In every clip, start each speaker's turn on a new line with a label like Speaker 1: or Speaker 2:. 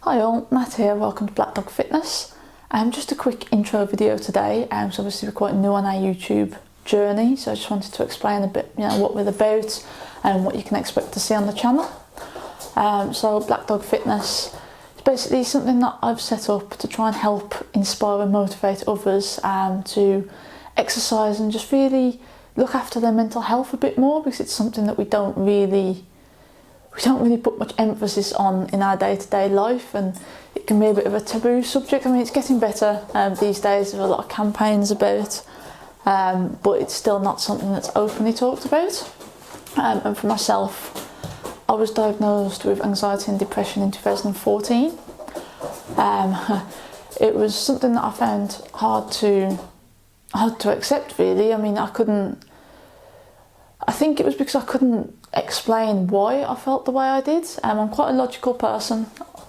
Speaker 1: Hi all, Matt here, welcome to Black Dog Fitness. Just a quick intro video today. So obviously we're quite new on our YouTube journey, so I just wanted to explain a bit, what we're about and what you can expect to see on the channel. So Black Dog Fitness is basically something that I've set up to try and help inspire and motivate others to exercise and just really look after their mental health a bit more, because it's something that we don't really put much emphasis on in our day-to-day life, and it can be a bit of a taboo subject. I mean, it's getting better these days, there's a lot of campaigns about, but it's still not something that's openly talked about. And for myself, I was diagnosed with anxiety and depression in 2014. It was something that I found hard to accept, really. I mean, I think it was because I couldn't explain why I felt the way I did. I'm quite a logical person,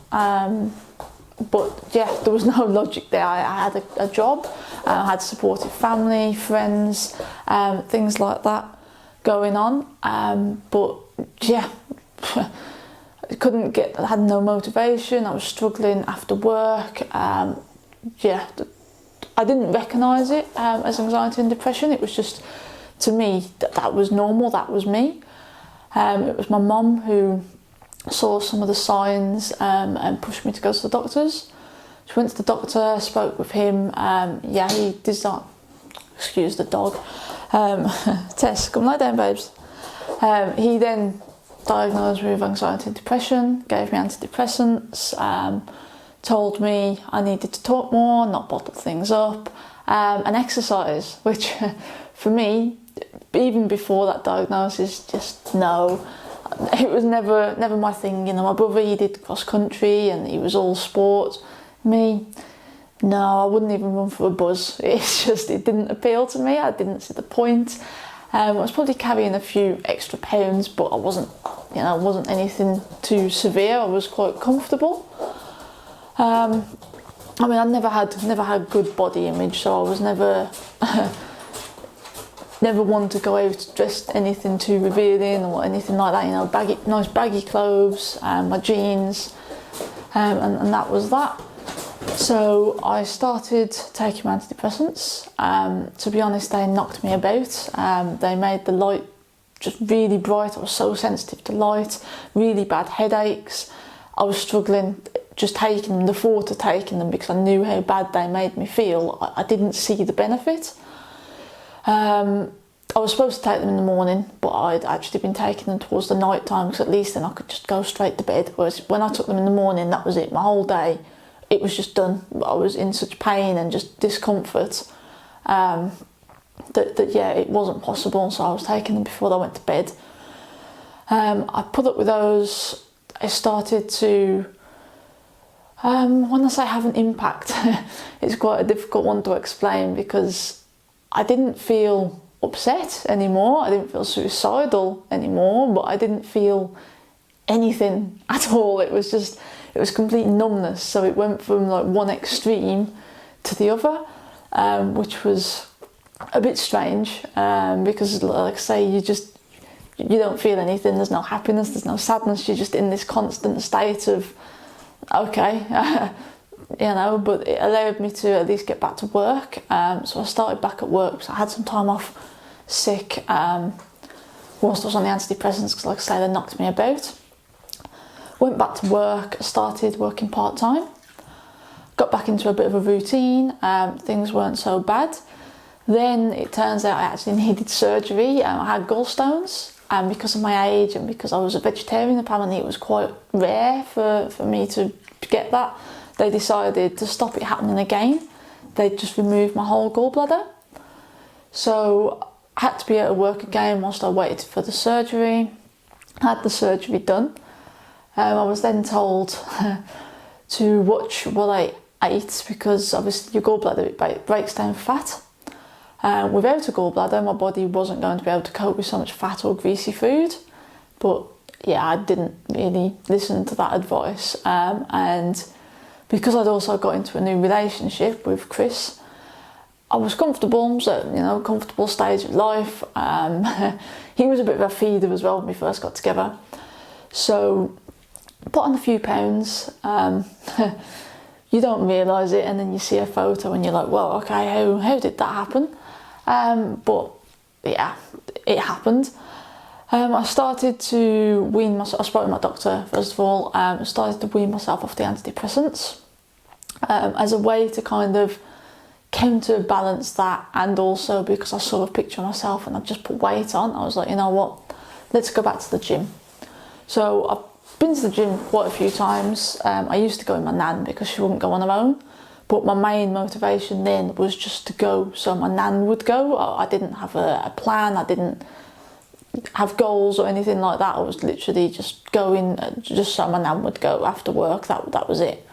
Speaker 1: but yeah, there was no logic there. I had a job, I had supportive family, friends, things like that going on, but yeah, I had no motivation. I was struggling after work. Yeah, I didn't recognise it as anxiety and depression. It was just, to me, that was normal, that was me. It was my mum who saw some of the signs and pushed me to go to the doctors. She went to the doctor, spoke with him. Yeah, he did not, excuse the dog. Tess, come lie down, babes. He then diagnosed me with anxiety and depression, gave me antidepressants, told me I needed to talk more, not bottle things up, and exercise, which for me, even before that diagnosis, just no, it was never my thing. My brother, he did cross country and he was all sport. Me, no, I wouldn't even run for a buzz. It didn't appeal to me. I didn't see the point. I was probably carrying a few extra pounds, but I wasn't anything too severe. I was quite comfortable. I mean, I never had good body image, so I was never one to go out dressed anything too revealing or anything like that. Nice baggy clothes, my jeans, and that was that. So I started taking antidepressants. To be honest, they knocked me about. They made the light just really bright. I was so sensitive to light, really bad headaches. I was struggling just taking them, the thought of taking them, because I knew how bad they made me feel. I didn't see the benefit. I was supposed to take them in the morning, but I'd actually been taking them towards the night time, because at least then I could just go straight to bed. Whereas when I took them in the morning, that was it. My whole day, it was just done. I was in such pain and just discomfort that yeah, it wasn't possible. So I was taking them before I went to bed. I put up with those. I started to, when I say have an impact, it's quite a difficult one to explain, because I didn't feel upset anymore, I didn't feel suicidal anymore, but I didn't feel anything at all. It was complete numbness. So it went from like one extreme to the other, which was a bit strange, because like I say, you don't feel anything. There's no happiness, there's no sadness, you're just in this constant state of okay. But it allowed me to at least get back to work. So I started back at work. So I had some time off sick whilst I was on the antidepressants, because like I say, they knocked me about. Went back to work, started working part-time, got back into a bit of a routine. Things weren't so bad. Then it turns out I actually needed surgery. I had gallstones, and because of my age and because I was a vegetarian, apparently it was quite rare for me to get that. They decided to stop it happening again. They just removed my whole gallbladder. So I had to be at work again whilst I waited for the surgery. I had the surgery done. I was then told to watch what I ate, because obviously your gallbladder, it breaks down fat. Without a gallbladder, my body wasn't going to be able to cope with so much fat or greasy food. But yeah, I didn't really listen to that advice. And because I'd also got into a new relationship with Chris, I was comfortable, so, comfortable stage of life. He was a bit of a feeder as well when we first got together. So put on a few pounds. You don't realise it, and then you see a photo and you're like, well, okay, how did that happen? But yeah, it happened. I started to wean myself. I spoke to my doctor first of all. I started to wean myself off the antidepressants as a way to kind of counterbalance that, and also because I saw a picture of myself and I just put weight on. I was like, you know what, let's go back to the gym. So I've been to the gym quite a few times. I used to go with my nan because she wouldn't go on her own, but my main motivation then was just to go so my nan would go. I didn't have a plan, I didn't have goals or anything like that. I was literally just going just so my nan would go after work. That was it.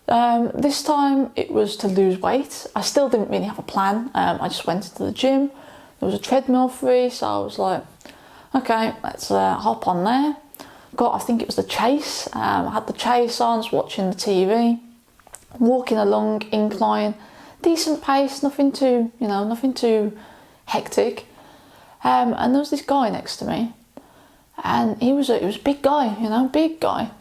Speaker 1: This time it was to lose weight. I still didn't really have a plan. I just went into the gym. There was a treadmill free, so I was like, okay, let's hop on there. I think it was the Chase. I had the Chase on, was watching the TV, walking along incline, decent pace, nothing too hectic. And there was this guy next to me, and he was a big guy, big guy.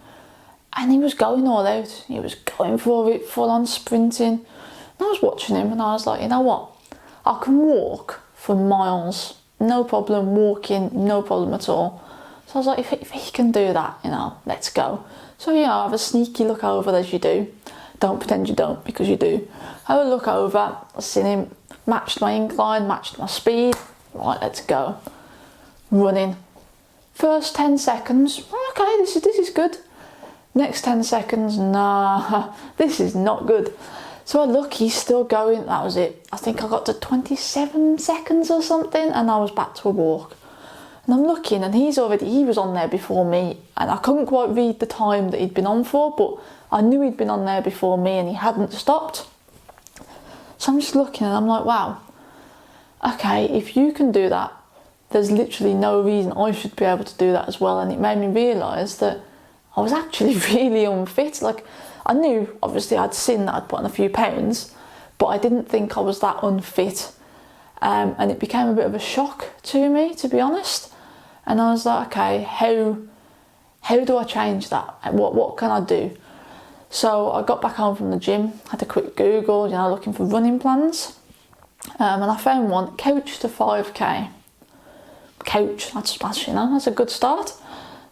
Speaker 1: And he was going all out. He was going for it, full on sprinting. And I was watching him and I was like, you know what? I can walk for miles, no problem, walking, no problem at all. So I was like, if he can do that, let's go. So, I have a sneaky look over as you do. Don't pretend you don't, because you do. I have a look over, I seen him, matched my incline, matched my speed. Right, let's go. Running. First 10 seconds, okay, this is good. Next 10 seconds, nah, this is not good. So I look, he's still going, that was it. I think I got to 27 seconds or something, and I was back to a walk. And I'm looking, and he was on there before me, and I couldn't quite read the time that he'd been on for, but I knew he'd been on there before me and he hadn't stopped. So I'm just looking and I'm like, wow, okay, if you can do that, there's literally no reason I should be able to do that as well. And it made me realise that I was actually really unfit. Like, I knew, obviously, I'd seen that I'd put on a few pounds, but I didn't think I was that unfit. And it became a bit of a shock to me, to be honest. And I was like, okay, how do I change that? What can I do? So I got back home from the gym, had a quick Google, looking for running plans. And I found one, Couch to 5k. Couch, that's a good start.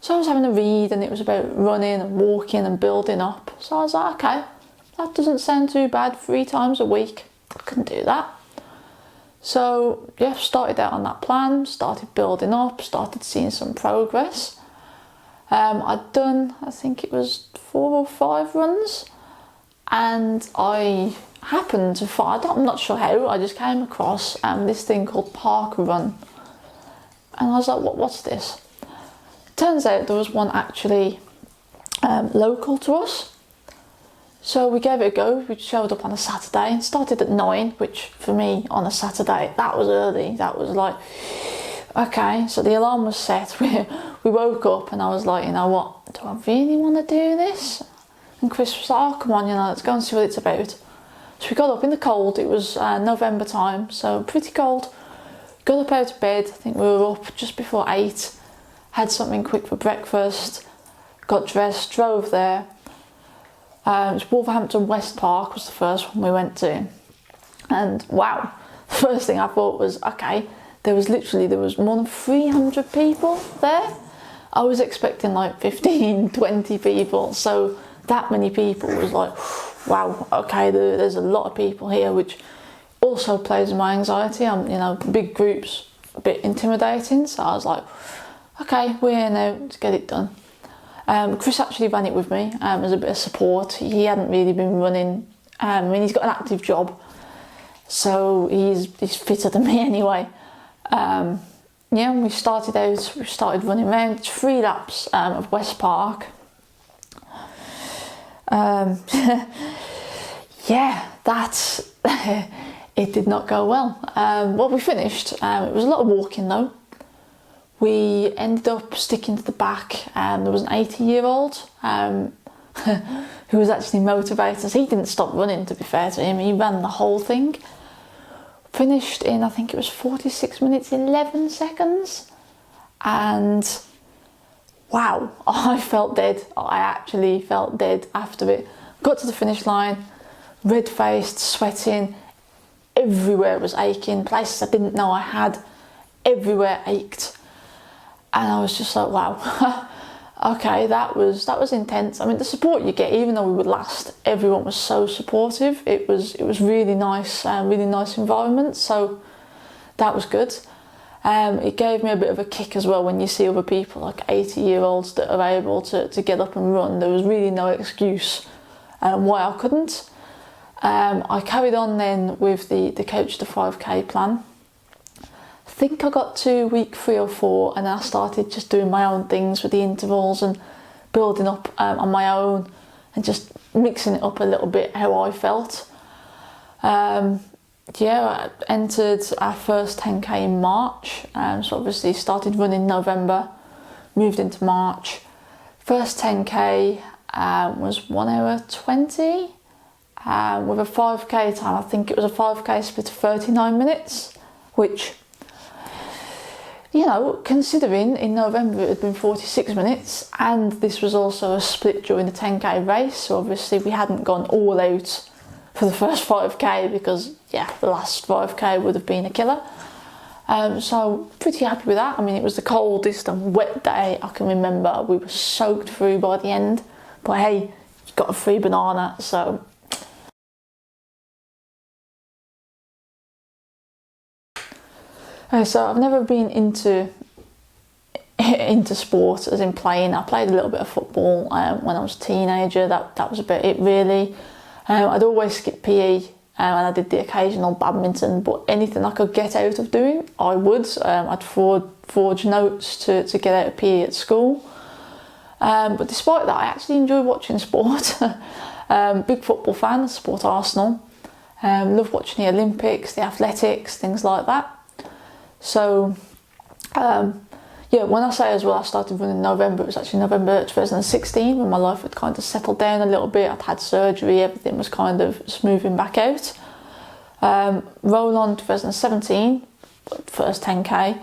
Speaker 1: So I was having a read, and it was about running and walking and building up. So I was like, okay, that doesn't sound too bad, 3 times a week, I can do that. So yeah, started out on that plan, started building up, started seeing some progress. I'd done, I think it was 4 or 5 runs, and I happened to find, I'm not sure how, I just came across this thing called Park Run. And I was like, what's this? Turns out there was one actually local to us. So we gave it a go. We showed up on a Saturday and started at 9, which for me on a Saturday, that was early. That was like, okay, so the alarm was set. We woke up and I was like, you know what, do I really want to do this? And Chris was like, oh, come on, let's go and see what it's about. So we got up in the cold. It was November time, so pretty cold. Got up out of bed. I think we were up just before 8. Had something quick for breakfast. Got dressed, drove there. It was Wolverhampton West Park was the first one we went to. And wow, the first thing I thought was, okay, there was more than 300 people there. I was expecting like 15, 20 people. So that many people was like, wow, okay, there's a lot of people here, which also plays with my anxiety. Big groups, a bit intimidating. So I was like, okay, we're here now, let's get it done. Chris actually ran it with me as a bit of support. He hadn't really been running. He's got an active job, so he's fitter than me anyway. We started running around 3 laps of West Park. That's it did not go well. We finished. It was a lot of walking though. We ended up sticking to the back. There was an 80-year-old who was actually motivated. He didn't stop running, to be fair to him. He ran the whole thing. Finished in, I think it was 46 minutes, 11 seconds. And wow, I felt dead. I actually felt dead after it. Got to the finish line, red-faced, sweating, everywhere was aching, places I didn't know I had, everywhere ached. And I was just like, wow, okay, that was intense. I mean, the support you get, even though we were last, everyone was so supportive. It was really nice environment, so that was good. It gave me a bit of a kick as well when you see other people, like 80-year-olds that are able to get up and run. There was really no excuse why I couldn't. I carried on then with the Coach to 5K plan. I think I got to week 3 or 4, and then I started just doing my own things with the intervals and building up on my own and just mixing it up a little bit how I felt. I entered our first 10k in March, so obviously started running November, moved into March. First 10k was 1 hour 20 with a 5k time. I think it was a 5k split of 39 minutes, which, you know, considering in November it had been 46 minutes, and this was also a split during the 10k race, so obviously we hadn't gone all out for the first 5k because, yeah, the last 5k would have been a killer. So pretty happy with that. I mean, it was the coldest and wet day I can remember. We were soaked through by the end, but hey, you got a free banana, so. So I've never been into sport, as in playing. I played a little bit of football when I was a teenager. That was about it really. I'd always skip PE, and I did the occasional badminton, but anything I could get out of doing, I would. I'd forge notes to get out of PE at school. But despite that, I actually enjoy watching sport. Big football fan, I support Arsenal. Love watching the Olympics, the athletics, things like that. So, when I say as well, I started running in November, it was actually November 2016 when my life had kind of settled down a little bit. I'd had surgery, everything was kind of smoothing back out. Roll on 2017, first 10k.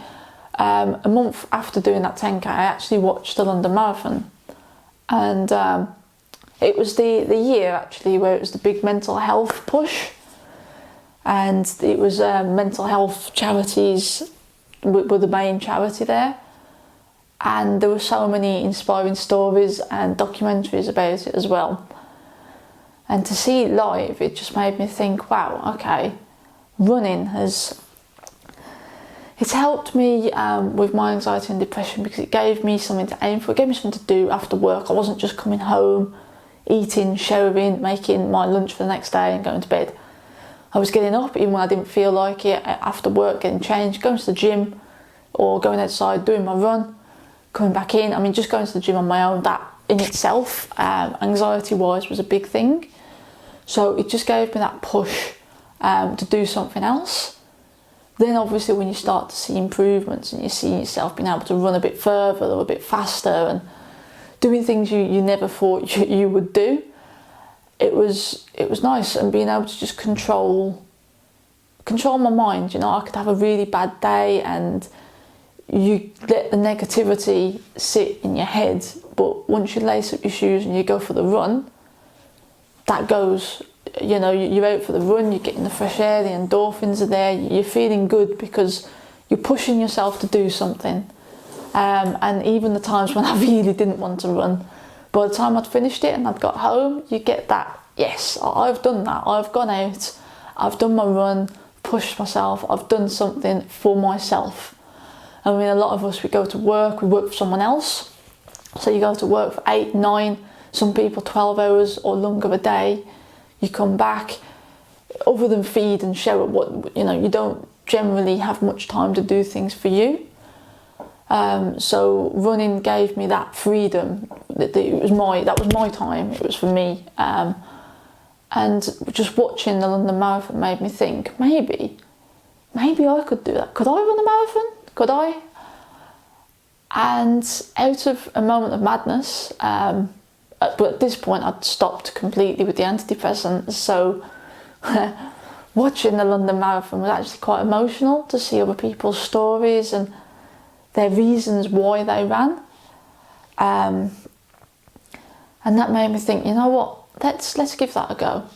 Speaker 1: A month after doing that 10k, I actually watched the London Marathon. And it was the year actually where it was the big mental health push. And it was mental health charities were the main charity there. And there were so many inspiring stories and documentaries about it as well. And to see it live, it just made me think, wow, okay, running it's helped me with my anxiety and depression because it gave me something to aim for. It gave me something to do after work. I wasn't just coming home, eating, showering, making my lunch for the next day and going to bed. I was getting up even when I didn't feel like it, after work, getting changed, going to the gym or going outside, doing my run, coming back in. I mean, just going to the gym on my own, that in itself, anxiety-wise, was a big thing. So it just gave me that push to do something else. Then obviously when you start to see improvements and you see yourself being able to run a bit further or a bit faster and doing things you never thought you would do, it was nice. And being able to just control my mind. You know, I could have a really bad day and you let the negativity sit in your head, but once you lace up your shoes and you go for the run, that goes. You know, you're out for the run, you're getting the fresh air, the endorphins are there, you're feeling good because you're pushing yourself to do something. And even the times when I really didn't want to run, by the time I'd finished it and I'd got home, you get that, yes, I've done that, I've gone out, I've done my run, pushed myself, I've done something for myself. I mean, a lot of us, we go to work, we work for someone else. So you go to work for 8, 9, some people 12 hours or longer a day. You come back, other than feed and shower, you don't generally have much time to do things for you. So running gave me that freedom. That was my time. It was for me. And just watching the London Marathon made me think, maybe I could do that. Could I run a marathon? Could I? And out of a moment of madness, but at this point I'd stopped completely with the antidepressants, so watching the London Marathon was actually quite emotional to see other people's stories and their reasons why they ran. And that made me think, you know what, let's give that a go.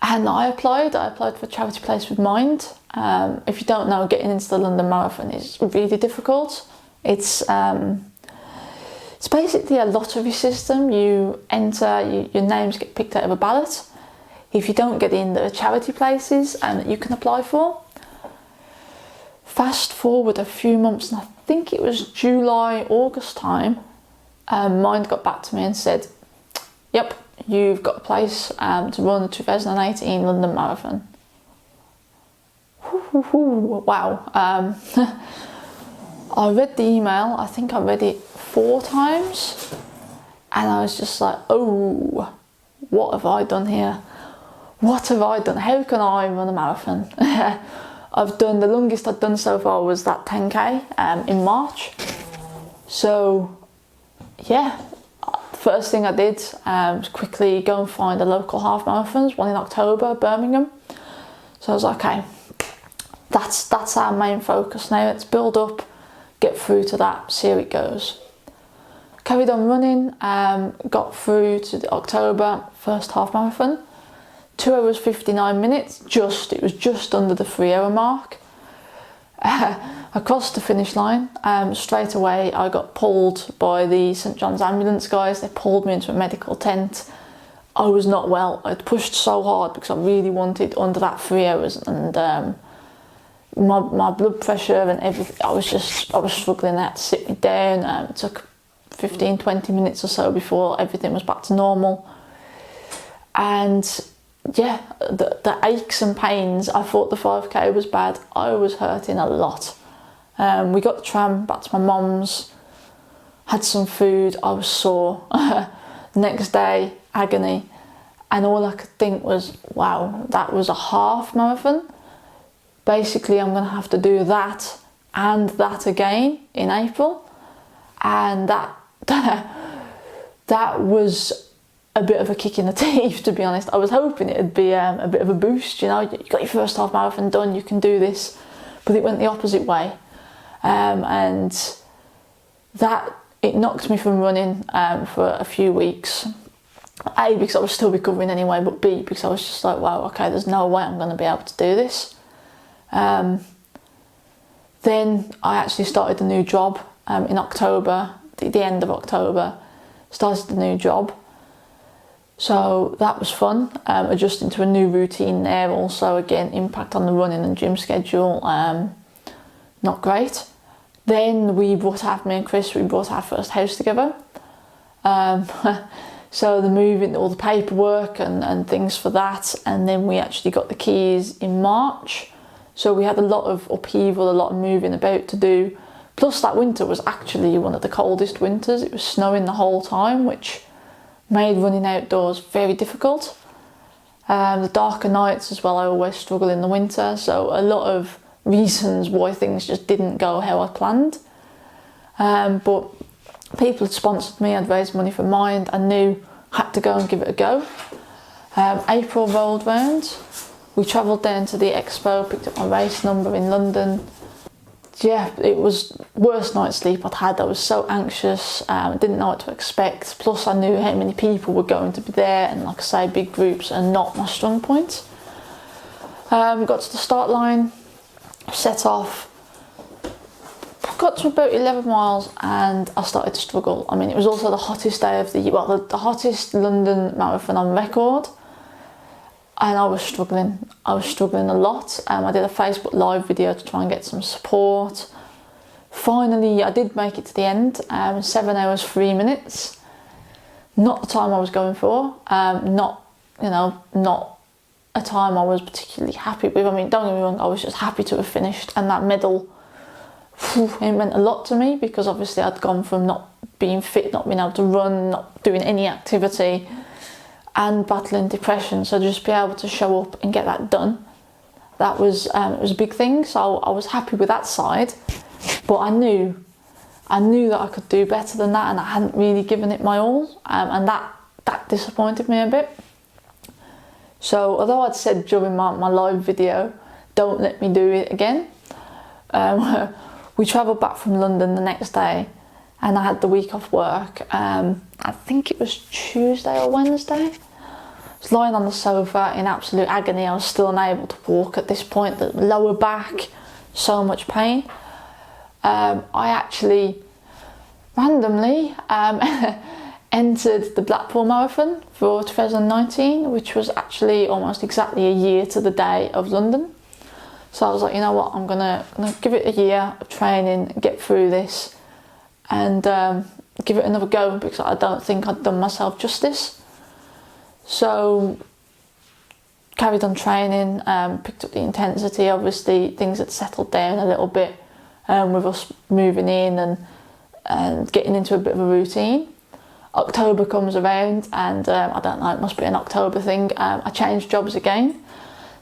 Speaker 1: And I applied for Charity Place with Mind. If you don't know, getting into the London Marathon is really difficult. It's basically a lottery system. You enter, your names get picked out of a ballot. If you don't get in, there are charity places that you can apply for. Fast forward a few months, and I think it was July, August time, Mind got back to me and said, yep, you've got a place to run the 2018 London Marathon. Wow. I read the email, I think I read it 4 times, and I was just like, oh, what have I done here? What have I done? How can I run a marathon? The longest I've done so far was that 10k in March. So yeah, first thing I did was quickly go and find the local half marathons, one in October, Birmingham. So I was like, okay, that's our main focus now. Let's build up, get through to that, see how it goes. Carried on running, got through to the October first half marathon. 2 hours 59 minutes, it was just under the 3 hour mark. I crossed the finish line. Straight away I got pulled by the St John's ambulance guys. They pulled me into a medical tent. I was not well. I'd pushed so hard because I really wanted under that 3 hours, and my blood pressure and everything, I was struggling. They had to sit me down. It took 15-20 minutes or so before everything was back to normal. And yeah, the aches and pains, I thought the 5k was bad. I was hurting a lot. We got the tram back to my mum's, had some food, I was sore. Next day, agony. And all I could think was, wow, that was a half marathon. Basically, I'm going to have to do that and that again in April. And that was a bit of a kick in the teeth, to be honest. I was hoping it'd be a bit of a boost, you know, you got your first half marathon done, you can do this, but it went the opposite way. And that, it knocked me from running for a few weeks. A, because I was still recovering anyway, but B, because I was just like, wow, okay, there's no way I'm going to be able to do this. Then I actually started a new job in October, the end of October, started a new job. So that was fun, adjusting to a new routine there. Also, again, impact on the running and gym schedule, not great. Then me and Chris, we bought our first house together. So the moving, all the paperwork and things for that. And then we actually got the keys in March. So we had a lot of upheaval, a lot of moving about to do. Plus that winter was actually one of the coldest winters. It was snowing the whole time, which made running outdoors very difficult. The darker nights as well, I always struggle in the winter, so a lot of reasons why things just didn't go how I planned. But people had sponsored me, I'd raised money for Mind, I knew I had to go and give it a go. April rolled round, we travelled down to the expo, picked up my race number in London. Yeah, it was worst night's sleep I'd had. I was so anxious, didn't know what to expect. Plus I knew how many people were going to be there, and like I say, big groups are not my strong point. Got to the start line, set off, got to about 11 miles and I started to struggle. I mean, it was also the hottest day of the year, well, the hottest London marathon on record. And I was struggling a lot. I did a Facebook Live video to try and get some support. Finally, I did make it to the end, 7 hours 3 minutes. Not the time I was going for, not a time I was particularly happy with. I mean, don't get me wrong, I was just happy to have finished, and that medal, it meant a lot to me, because obviously I'd gone from not being fit, not being able to run, not doing any activity, and battling depression. So just be able to show up and get that done, that was it was a big thing. So I was happy with that side, but I knew that I could do better than that, and I hadn't really given it my all, and that disappointed me a bit. So although I'd said during my live video, don't let me do it again, we travelled back from London the next day, and I had the week off work. I think it was Tuesday or Wednesday. I was lying on the sofa in absolute agony. I was still unable to walk at this point. The lower back, so much pain. I actually randomly entered the Blackpool Marathon for 2019, which was actually almost exactly a year to the day of London. So I was like, you know what, I'm gonna give it a year of training, get through this, and give it another go, because I don't think I'd done myself justice. So carried on training, picked up the intensity. Obviously things had settled down a little bit with us moving in and getting into a bit of a routine. October comes around, and I don't know, it must be an October thing, I changed jobs again.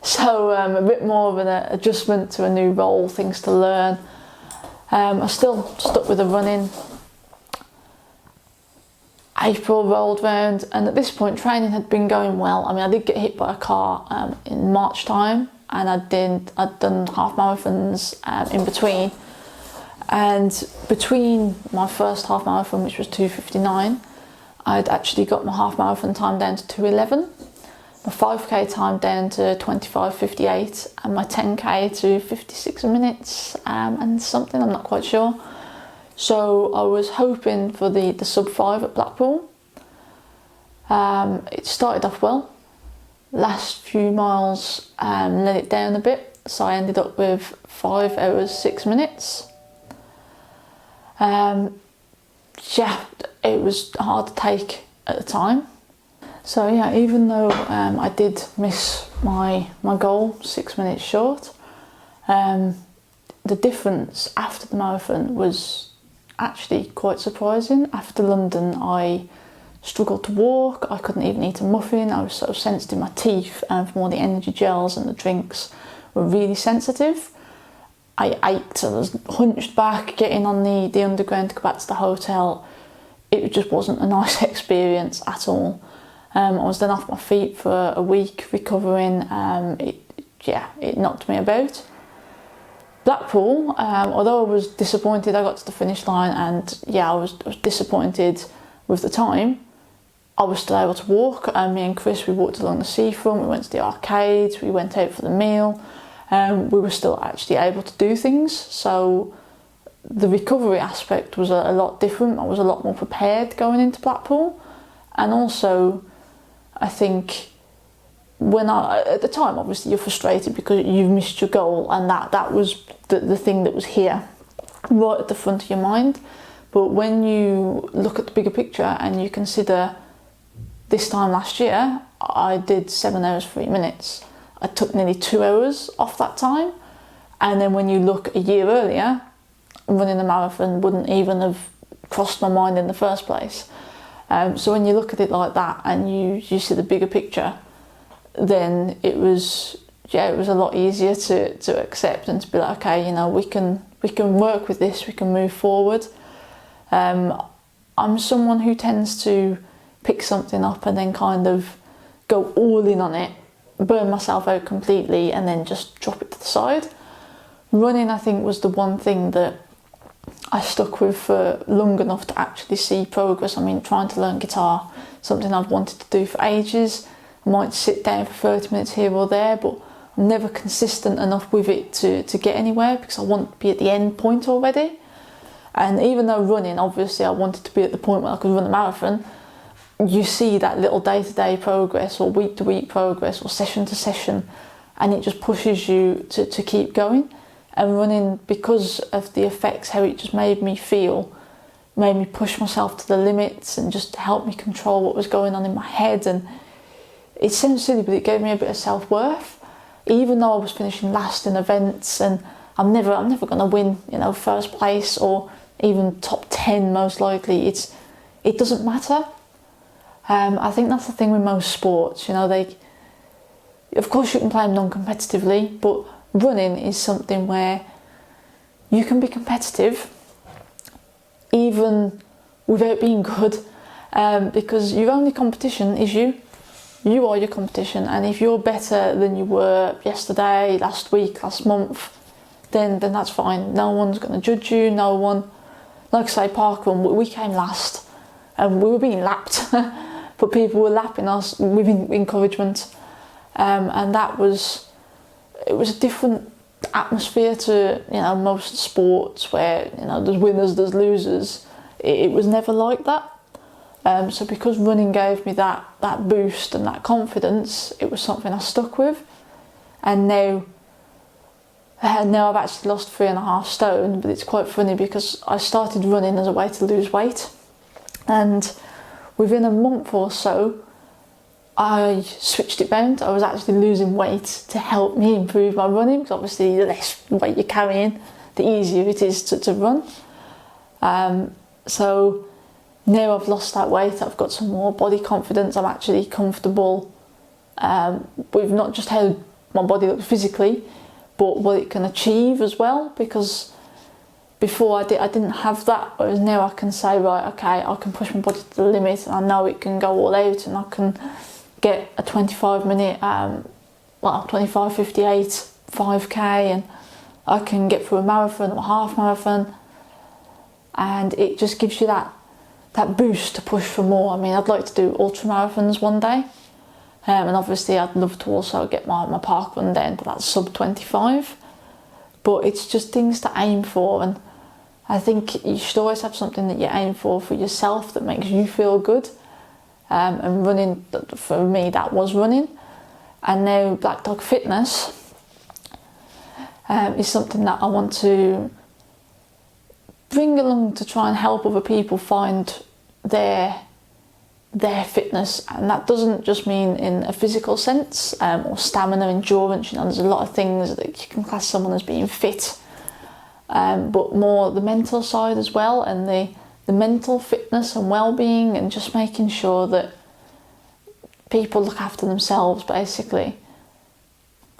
Speaker 1: So a bit more of an adjustment to a new role, things to learn. I still stuck with the running. April rolled round, and at this point training had been going well. I mean, I did get hit by a car in March time, and I'd done half marathons in between. And between my first half marathon, which was 2:59, I'd actually got my half marathon time down to 2:11, my 5k time down to 25:58, and my 10k to 56 minutes and something, I'm not quite sure. So I was hoping for the sub 5 at Blackpool. It started off well. Last few miles let it down a bit, so I ended up with 5 hours 6 minutes. Yeah, it was hard to take at the time. So yeah, even though I did miss my goal 6 minutes short, the difference after the marathon was actually quite surprising. After London, I struggled to walk. I couldn't even eat a muffin. I was so sensitive. My teeth from all the energy gels and the drinks were really sensitive. I ached. I was hunched back getting on the underground to go back to the hotel. It just wasn't a nice experience at all. I was then off my feet for a week recovering. It knocked me about. Blackpool, although I was disappointed, I got to the finish line, and yeah, I was disappointed with the time. I was still able to walk. Me and Chris, we walked along the seafront, we went to the arcades, we went out for the meal. We were still actually able to do things. So the recovery aspect was a lot different. I was a lot more prepared going into Blackpool. And also, I think at the time, obviously you're frustrated because you've missed your goal, and that was the thing that was here, right at the front of your mind. But when you look at the bigger picture and you consider this time last year, I did 7 hours 3 minutes. I took nearly 2 hours off that time. And then when you look a year earlier, running a marathon wouldn't even have crossed my mind in the first place. So when you look at it like that and you see the bigger picture, then it was a lot easier to accept and to be like, okay, you know, we can work with this, we can move forward. I'm someone who tends to pick something up and then kind of go all in on it, burn myself out completely, and then just drop it to the side. Running, I think, was the one thing that I stuck with for long enough to actually see progress. I mean, trying to learn guitar, something I've wanted to do for ages. I might sit down for 30 minutes here or there, but I'm never consistent enough with it to get anywhere, because I want to be at the end point already. And even though running, obviously I wanted to be at the point where I could run a marathon, you see that little day-to-day progress or week-to-week progress or session-to-session, and it just pushes you to keep going. And running, because of the effects, how it just made me feel, made me push myself to the limits and just helped me control what was going on in my head. And it sounds silly, but it gave me a bit of self-worth. Even though I was finishing last in events, and I'm never going to win, you know, first place or even top 10 most likely, it doesn't matter. I think that's the thing with most sports, you know, of course you can play them non-competitively, but running is something where you can be competitive even without being good, because your only competition is you. You are your competition, and if you're better than you were yesterday, last week, last month, then that's fine. No one's going to judge you. No like I say, parkrun, we came last and we were being lapped, but people were lapping us with encouragement. And it was a different atmosphere to, you know, most sports where, you know, there's winners, there's losers. It was never like that. So because running gave me that boost and that confidence, it was something I stuck with. And now I've actually lost 3.5 stone, but it's quite funny because I started running as a way to lose weight. And within a month or so, I switched it round. I was actually losing weight to help me improve my running, because obviously the less weight you're carrying, the easier it is to run. So now I've lost that weight, I've got some more body confidence. I'm actually comfortable with not just how my body looks physically, but what it can achieve as well, because before I didn't have that, whereas now I can say, right, okay, I can push my body to the limit and I know it can go all out, and I can get a 25 minute, 25:58 5k, and I can get through a marathon or a half marathon, and it just gives you that boost to push for more. I mean, I'd like to do ultra marathons one day, and obviously I'd love to also get my parkrun then, but that's sub 25. But it's just things to aim for, and I think you should always have something that you aim for yourself that makes you feel good. And running, for me, that was running. And now Black Dog Fitness is something that I want to bring along to try and help other people find their fitness. And that doesn't just mean in a physical sense, or stamina, endurance. You know, there's a lot of things that you can class someone as being fit, but more the mental side as well, and the mental fitness and well-being, and just making sure that people look after themselves, basically.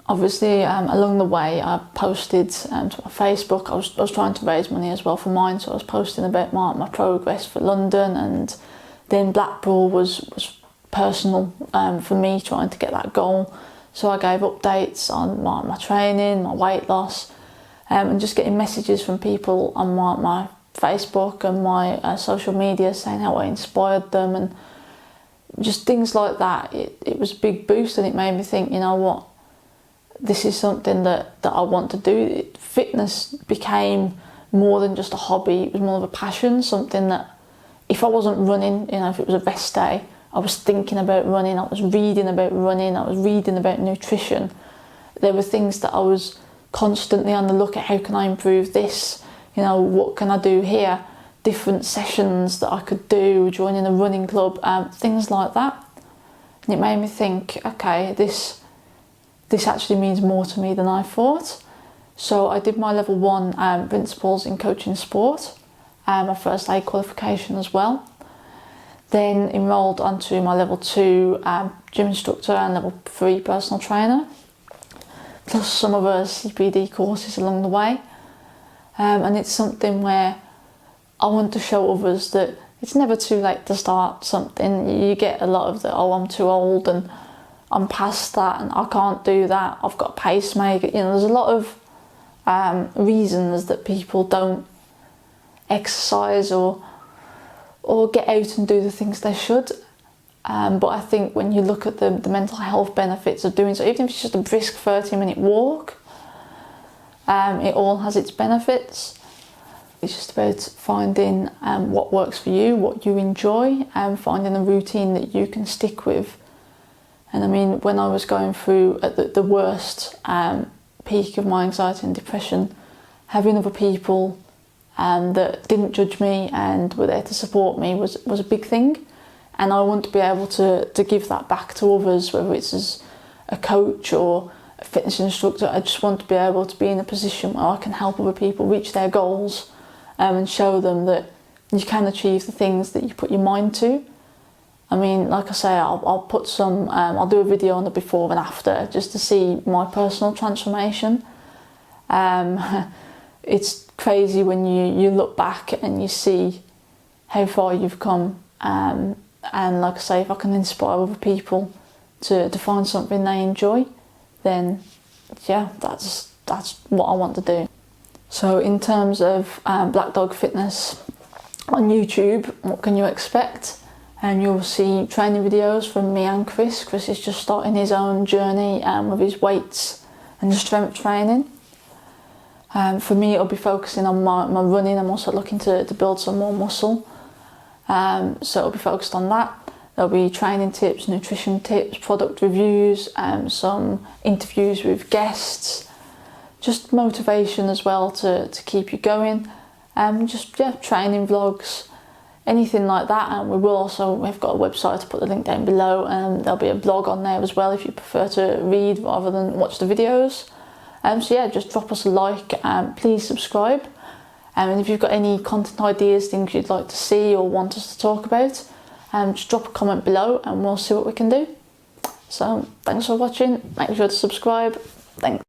Speaker 1: Obviously, along the way, I posted to my Facebook. I was trying to raise money as well for mine, so I was posting about my progress for London, and then Blackpool was personal for me, trying to get that goal. So I gave updates on my training, my weight loss, and just getting messages from people on my Facebook and my social media saying how I inspired them, and just things like that. It was a big boost, and it made me think, you know what, this is something that I want to do. Fitness became more than just a hobby, it was more of a passion, something that if I wasn't running, you know, if it was a rest day, I was thinking about running, I was reading about running, I was reading about nutrition. There were things that I was constantly on the look at, how can I improve this? You know, what can I do here? Different sessions that I could do, joining a running club, things like that. And it made me think, okay, this actually means more to me than I thought. So I did my level 1 principles in coaching sport, my first aid qualification as well. Then enrolled onto my level 2 gym instructor and level 3 personal trainer, plus some other CPD courses along the way. And it's something where I want to show others that it's never too late to start something. You get a lot of the, oh, I'm too old and I'm past that and I can't do that, I've got a pacemaker. You know, there's a lot of reasons that people don't exercise or get out and do the things they should. But I think when you look at the mental health benefits of doing so, even if it's just a brisk 30-minute walk, it all has its benefits. It's just about finding what works for you, what you enjoy, and finding a routine that you can stick with. And I mean, when I was going through at the worst peak of my anxiety and depression, having other people that didn't judge me and were there to support me was a big thing. And I want to be able to give that back to others, whether it's as a coach or a fitness instructor. I just want to be able to be in a position where I can help other people reach their goals, and show them that you can achieve the things that you put your mind to. I mean, like I say, I'll put some, I'll do a video on the before and after just to see my personal transformation. It's crazy when you look back and you see how far you've come. And like I say, if I can inspire other people to find something they enjoy, then yeah, that's what I want to do. So in terms of Black Dog Fitness, On YouTube, what can you expect? And you'll see training videos from me and Chris. Chris is just starting his own journey with his weights and strength training. For me, it'll be focusing on my running. I'm also looking to build some more muscle. So it'll be focused on that. There'll be training tips, nutrition tips, product reviews, some interviews with guests, just motivation as well to keep you going. Training vlogs, anything like that. And we've got a website, to put the link down below, and there'll be a blog on there as well if you prefer to read rather than watch the videos. Just drop us a like and please subscribe. And if you've got any content ideas, things you'd like to see or want us to talk about, just drop a comment below and we'll see what we can do. So thanks for watching, make sure to subscribe. Thanks.